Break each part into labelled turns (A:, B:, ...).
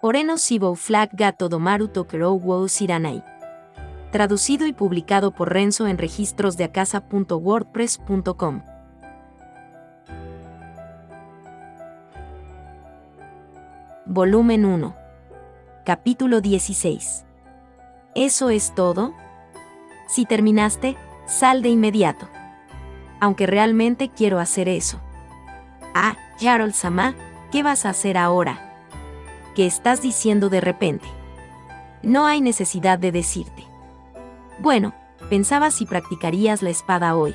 A: Oreno Sibou Flag Gato Domaru Tokerou Wou Siranai. Traducido y publicado por Renzo en registrosdeacasa.wordpress.com. Volumen 1. Capítulo 16. ¿Eso es todo? Si terminaste, sal de inmediato. Aunque realmente quiero hacer eso. Ah, Harold-sama, ¿qué vas a hacer ahora? ¿Qué estás diciendo de repente? No hay necesidad de decirte. Bueno, pensaba si practicarías la espada hoy.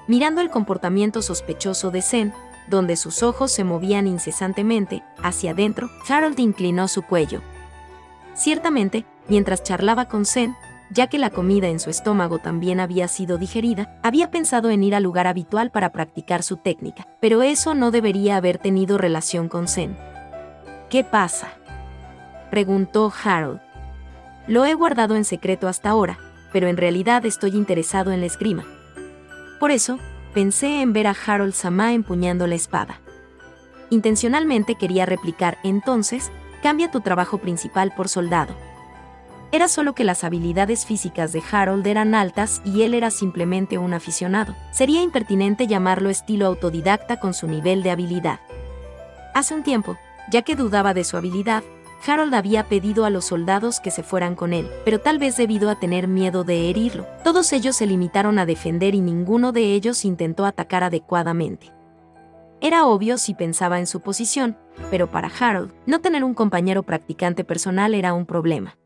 A: Mirando el comportamiento sospechoso de Zen, donde sus ojos se movían incesantemente, hacia adentro, Harold inclinó su cuello. Ciertamente, mientras charlaba con Zen, ya que la comida en su estómago también había sido digerida, había pensado en ir al lugar habitual para practicar su técnica, pero eso no debería haber tenido relación con Zen. ¿Qué pasa?, preguntó Harold. Lo he guardado en secreto hasta ahora, pero en realidad estoy interesado en la esgrima. Por eso, pensé en ver a Harold-sama empuñando la espada. Intencionalmente quería replicar, entonces, cambia tu trabajo principal por soldado. Era solo que las habilidades físicas de Harold eran altas y él era simplemente un aficionado. Sería impertinente llamarlo estilo autodidacta con su nivel de habilidad. Hace un tiempo, ya que dudaba de su habilidad, Harold había pedido a los soldados que se fueran con él, pero tal vez debido a tener miedo de herirlo. Todos ellos se limitaron a defender y ninguno de ellos intentó atacar adecuadamente. Era obvio si pensaba en su posición, pero para Harold, no tener un compañero practicante personal era un problema.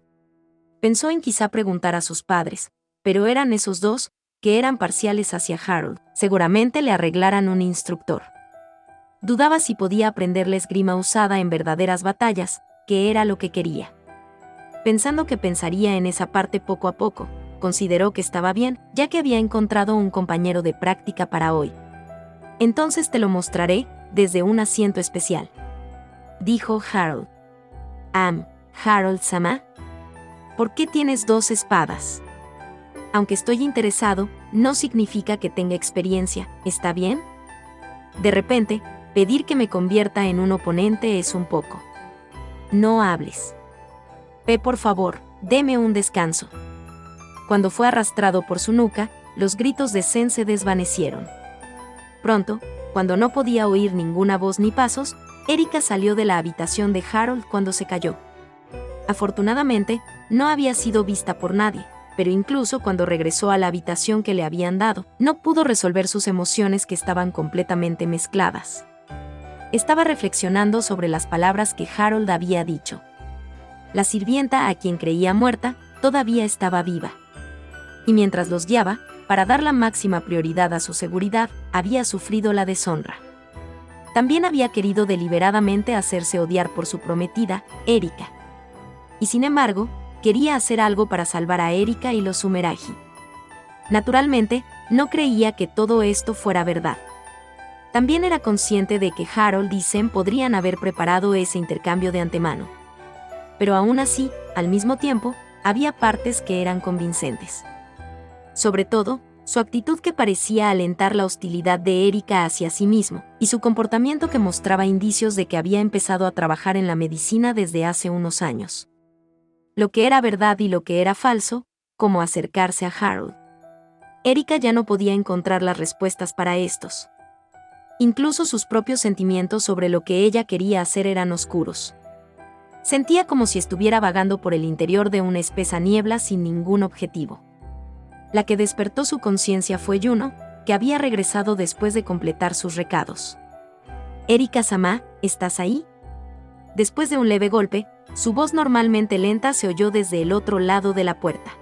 A: Pensó en quizá preguntar a sus padres, pero eran esos dos, que eran parciales hacia Harold, seguramente le arreglaran un instructor. Dudaba si podía aprender la esgrima usada en verdaderas batallas, que era lo que quería. Pensando que pensaría en esa parte poco a poco, consideró que estaba bien, ya que había encontrado un compañero de práctica para hoy. Entonces te lo mostraré, desde un asiento especial, dijo Harold. Harold-sama, ¿por qué tienes dos espadas? Aunque estoy interesado, no significa que tenga experiencia, ¿está bien? De repente, pedir que me convierta en un oponente es un poco. No hables. Por favor, deme un descanso. Cuando fue arrastrado por su nuca, los gritos de Zen se desvanecieron. Pronto, cuando no podía oír ninguna voz ni pasos, Erika salió de la habitación de Harold cuando se cayó. Afortunadamente, no había sido vista por nadie, pero incluso cuando regresó a la habitación que le habían dado, no pudo resolver sus emociones que estaban completamente mezcladas. Estaba reflexionando sobre las palabras que Harold había dicho. La sirvienta, a quien creía muerta, todavía estaba viva. Y mientras los guiaba, para dar la máxima prioridad a su seguridad, había sufrido la deshonra. También había querido deliberadamente hacerse odiar por su prometida, Erika. Y sin embargo, quería hacer algo para salvar a Erika y los Sumeragi. Naturalmente, no creía que todo esto fuera verdad. También era consciente de que Harold y Zen podrían haber preparado ese intercambio de antemano. Pero aún así, al mismo tiempo, había partes que eran convincentes. Sobre todo, su actitud que parecía alentar la hostilidad de Erika hacia sí mismo, y su comportamiento que mostraba indicios de que había empezado a trabajar en la medicina desde hace unos años. Lo que era verdad y lo que era falso, como acercarse a Harold. Erika ya no podía encontrar las respuestas para estos. Incluso sus propios sentimientos sobre lo que ella quería hacer eran oscuros. Sentía como si estuviera vagando por el interior de una espesa niebla sin ningún objetivo. La que despertó su conciencia fue Yuno, que había regresado después de completar sus recados. «Erika-sama, ¿estás ahí?». Después de un leve golpe, su voz normalmente lenta se oyó desde el otro lado de la puerta.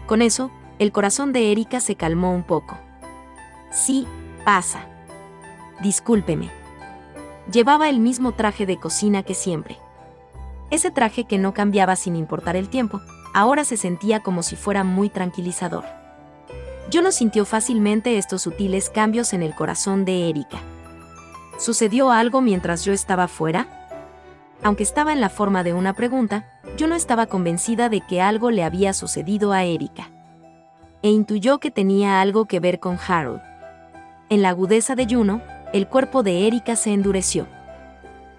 A: Con eso, el corazón de Erika se calmó un poco. «Sí, pasa. Discúlpeme». Llevaba el mismo traje de cocina que siempre. Ese traje que no cambiaba sin importar el tiempo, ahora se sentía como si fuera muy tranquilizador. Yuno sintió fácilmente estos sutiles cambios en el corazón de Erika. ¿Sucedió algo mientras yo estaba fuera? Aunque estaba en la forma de una pregunta, Yuno estaba convencida de que algo le había sucedido a Erika. E intuyó que tenía algo que ver con Harold. En la agudeza de Yuno, el cuerpo de Erika se endureció.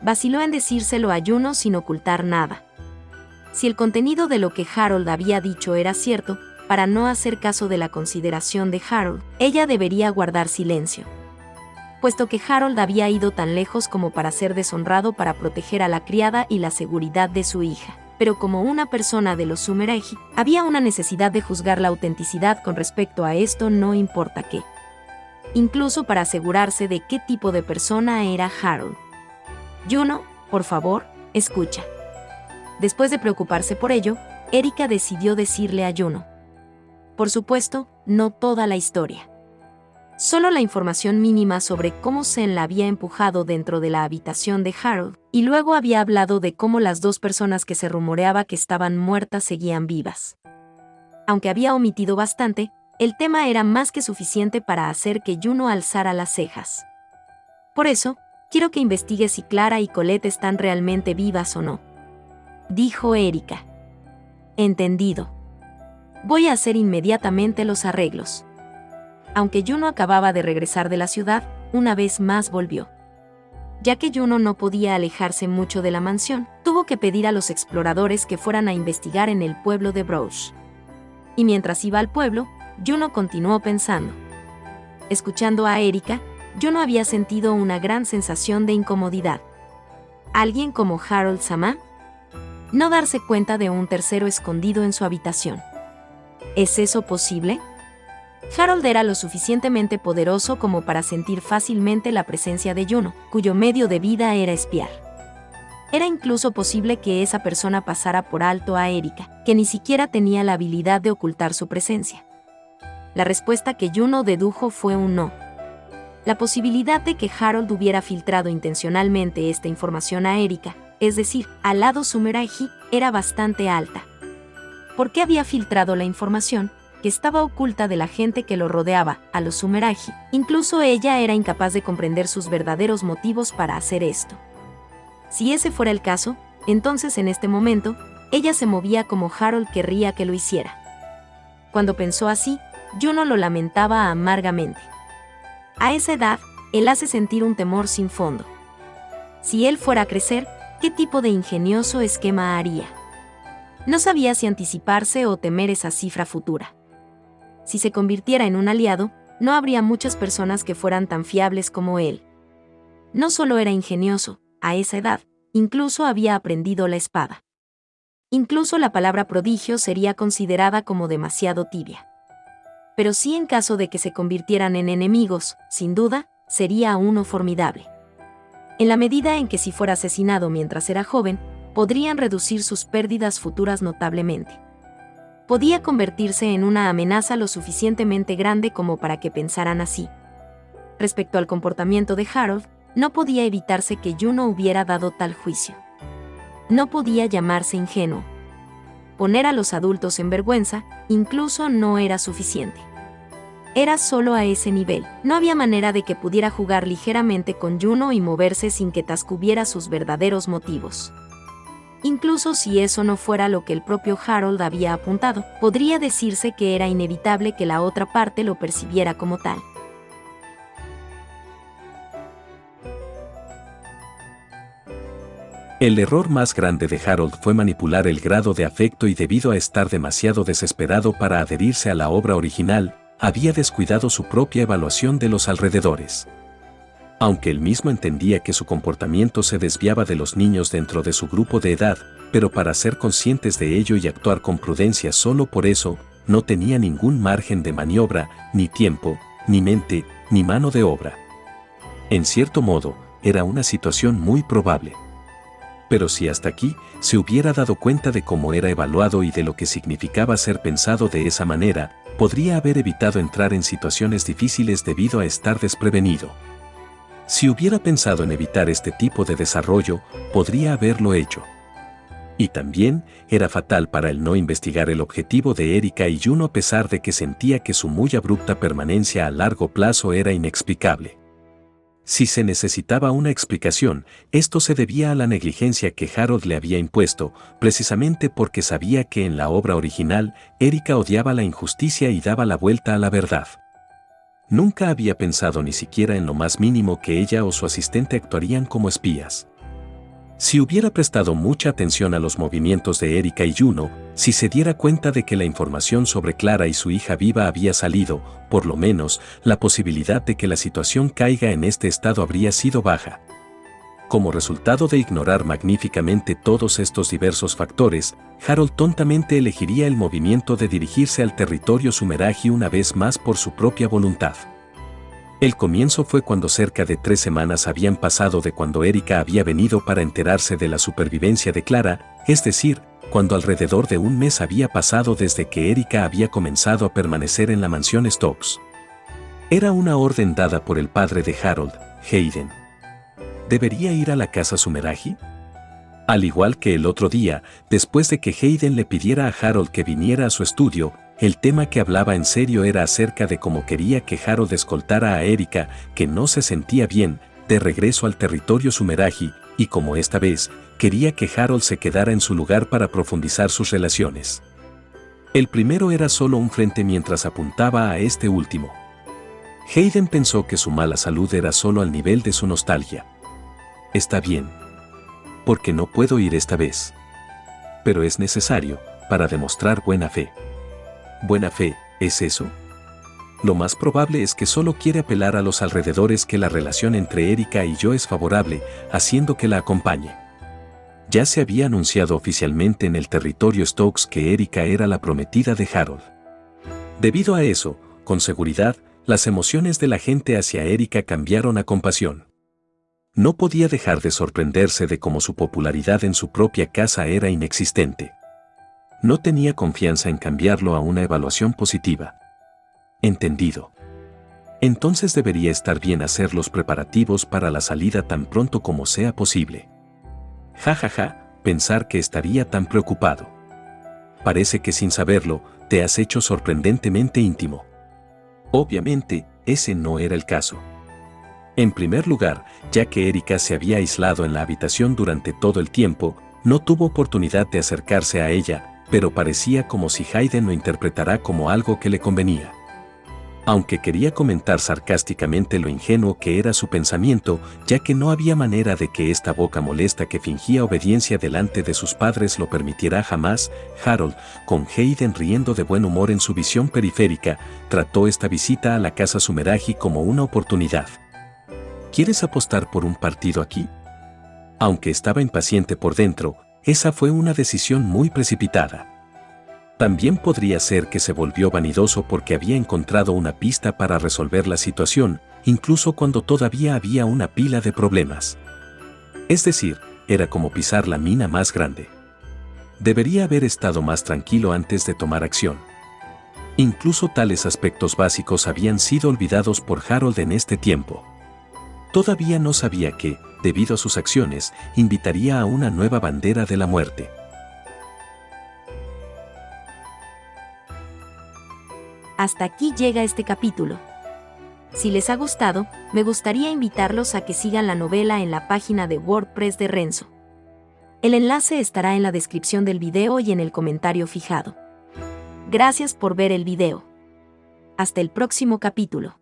A: Vaciló en decírselo a Juno sin ocultar nada. Si el contenido de lo que Harold había dicho era cierto, para no hacer caso de la consideración de Harold, ella debería guardar silencio. Puesto que Harold había ido tan lejos como para ser deshonrado para proteger a la criada y la seguridad de su hija. Pero como una persona de los Sumeragi, había una necesidad de juzgar la autenticidad con respecto a esto, no importa qué. Incluso para asegurarse de qué tipo de persona era Harold. Juno, por favor, escucha. Después de preocuparse por ello, Erika decidió decirle a Juno. Por supuesto, no toda la historia. Solo la información mínima sobre cómo Zen la había empujado dentro de la habitación de Harold, y luego había hablado de cómo las dos personas que se rumoreaba que estaban muertas seguían vivas. Aunque había omitido bastante, el tema era más que suficiente para hacer que Juno alzara las cejas. Por eso, quiero que investigues si Clara y Colette están realmente vivas o no, dijo Erika. Entendido. Voy a hacer inmediatamente los arreglos. Aunque Juno acababa de regresar de la ciudad, una vez más volvió. Ya que Juno no podía alejarse mucho de la mansión, tuvo que pedir a los exploradores que fueran a investigar en el pueblo de Bruges. Y mientras iba al pueblo, Juno continuó pensando. Escuchando a Erika, Juno había sentido una gran sensación de incomodidad. ¿Alguien como Harold Sama? No darse cuenta de un tercero escondido en su habitación. ¿Es eso posible? Harold era lo suficientemente poderoso como para sentir fácilmente la presencia de Juno, cuyo medio de vida era espiar. Era incluso posible que esa persona pasara por alto a Erika, que ni siquiera tenía la habilidad de ocultar su presencia. La respuesta que Juno dedujo fue un no. La posibilidad de que Harold hubiera filtrado intencionalmente esta información a Erika, es decir, al lado Sumeragi, era bastante alta. ¿Por qué había filtrado la información? Que estaba oculta de la gente que lo rodeaba, a los Sumeragi. Incluso ella era incapaz de comprender sus verdaderos motivos para hacer esto. Si ese fuera el caso, entonces en este momento, ella se movía como Harold querría que lo hiciera. Cuando pensó así, Juno lo lamentaba amargamente. A esa edad, él hace sentir un temor sin fondo. Si él fuera a crecer, ¿qué tipo de ingenioso esquema haría? No sabía si anticiparse o temer esa cifra futura. Si se convirtiera en un aliado, no habría muchas personas que fueran tan fiables como él. No solo era ingenioso, a esa edad, incluso había aprendido la espada. Incluso la palabra prodigio sería considerada como demasiado tibia. Pero sí en caso de que se convirtieran en enemigos, sin duda, sería uno formidable. En la medida en que si fuera asesinado mientras era joven, podrían reducir sus pérdidas futuras notablemente. Podía convertirse en una amenaza lo suficientemente grande como para que pensaran así. Respecto al comportamiento de Harold, no podía evitarse que Juno hubiera dado tal juicio. No podía llamarse ingenuo. Poner a los adultos en vergüenza, incluso no era suficiente. Era solo a ese nivel. No había manera de que pudiera jugar ligeramente con Juno y moverse sin que descubriera sus verdaderos motivos. Incluso si eso no fuera lo que el propio Harold había apuntado, podría decirse que era inevitable que la otra parte lo percibiera como tal.
B: El error más grande de Harold fue manipular el grado de afecto y debido a estar demasiado desesperado para adherirse a la obra original, había descuidado su propia evaluación de los alrededores. Aunque él mismo entendía que su comportamiento se desviaba de los niños dentro de su grupo de edad, pero para ser conscientes de ello y actuar con prudencia solo por eso, no tenía ningún margen de maniobra, ni tiempo, ni mente, ni mano de obra. En cierto modo, era una situación muy probable. Pero si hasta aquí se hubiera dado cuenta de cómo era evaluado y de lo que significaba ser pensado de esa manera, podría haber evitado entrar en situaciones difíciles debido a estar desprevenido. Si hubiera pensado en evitar este tipo de desarrollo, podría haberlo hecho. Y también, era fatal para él no investigar el objetivo de Erika y Juno a pesar de que sentía que su muy abrupta permanencia a largo plazo era inexplicable. Si se necesitaba una explicación, esto se debía a la negligencia que Harold le había impuesto, precisamente porque sabía que en la obra original, Erika odiaba la injusticia y daba la vuelta a la verdad. Nunca había pensado ni siquiera en lo más mínimo que ella o su asistente actuarían como espías. Si hubiera prestado mucha atención a los movimientos de Erika y Juno, si se diera cuenta de que la información sobre Clara y su hija viva había salido, por lo menos, la posibilidad de que la situación caiga en este estado habría sido baja. Como resultado de ignorar magníficamente todos estos diversos factores, Harold tontamente elegiría el movimiento de dirigirse al territorio Sumeragi una vez más por su propia voluntad. El comienzo fue cuando cerca de 3 semanas habían pasado de cuando Erika había venido para enterarse de la supervivencia de Clara, es decir, cuando alrededor de 1 mes había pasado desde que Erika había comenzado a permanecer en la mansión Stokes. Era una orden dada por el padre de Harold, Hayden. ¿Debería ir a la casa Sumeragi? Al igual que el otro día, después de que Hayden le pidiera a Harold que viniera a su estudio, el tema que hablaba en serio era acerca de cómo quería que Harold escoltara a Erika, que no se sentía bien, de regreso al territorio Sumeragi, y como esta vez, quería que Harold se quedara en su lugar para profundizar sus relaciones. El primero era solo un frente mientras apuntaba a este último. Hayden pensó que su mala salud era solo al nivel de su nostalgia. Está bien. Porque no puedo ir esta vez. Pero es necesario, para demostrar buena fe. ¿Buena fe, es eso? Lo más probable es que solo quiere apelar a los alrededores que la relación entre Erika y yo es favorable, haciendo que la acompañe. Ya se había anunciado oficialmente en el territorio Stokes que Erika era la prometida de Harold. Debido a eso, con seguridad, las emociones de la gente hacia Erika cambiaron a compasión. No podía dejar de sorprenderse de cómo su popularidad en su propia casa era inexistente. No tenía confianza en cambiarlo a una evaluación positiva. Entendido. Entonces debería estar bien hacer los preparativos para la salida tan pronto como sea posible. Pensar que estaría tan preocupado. Parece que sin saberlo, te has hecho sorprendentemente íntimo. Obviamente, ese no era el caso. En primer lugar, ya que Erika se había aislado en la habitación durante todo el tiempo, no tuvo oportunidad de acercarse a ella, pero parecía como si Hayden lo interpretara como algo que le convenía. Aunque quería comentar sarcásticamente lo ingenuo que era su pensamiento, ya que no había manera de que esta boca molesta que fingía obediencia delante de sus padres lo permitiera jamás, Harold, con Hayden riendo de buen humor en su visión periférica, trató esta visita a la casa Sumeragi como una oportunidad. ¿Quieres apostar por un partido aquí? Aunque estaba impaciente por dentro, esa fue una decisión muy precipitada. También podría ser que se volvió vanidoso porque había encontrado una pista para resolver la situación, incluso cuando todavía había una pila de problemas. Es decir, era como pisar la mina más grande. Debería haber estado más tranquilo antes de tomar acción. Incluso tales aspectos básicos habían sido olvidados por Harold en este tiempo. Todavía no sabía que, debido a sus acciones, invitaría a una nueva bandera de la muerte.
A: Hasta aquí llega este capítulo. Si les ha gustado, me gustaría invitarlos a que sigan la novela en la página de WordPress de Renzo. El enlace estará en la descripción del video y en el comentario fijado. Gracias por ver el video. Hasta el próximo capítulo.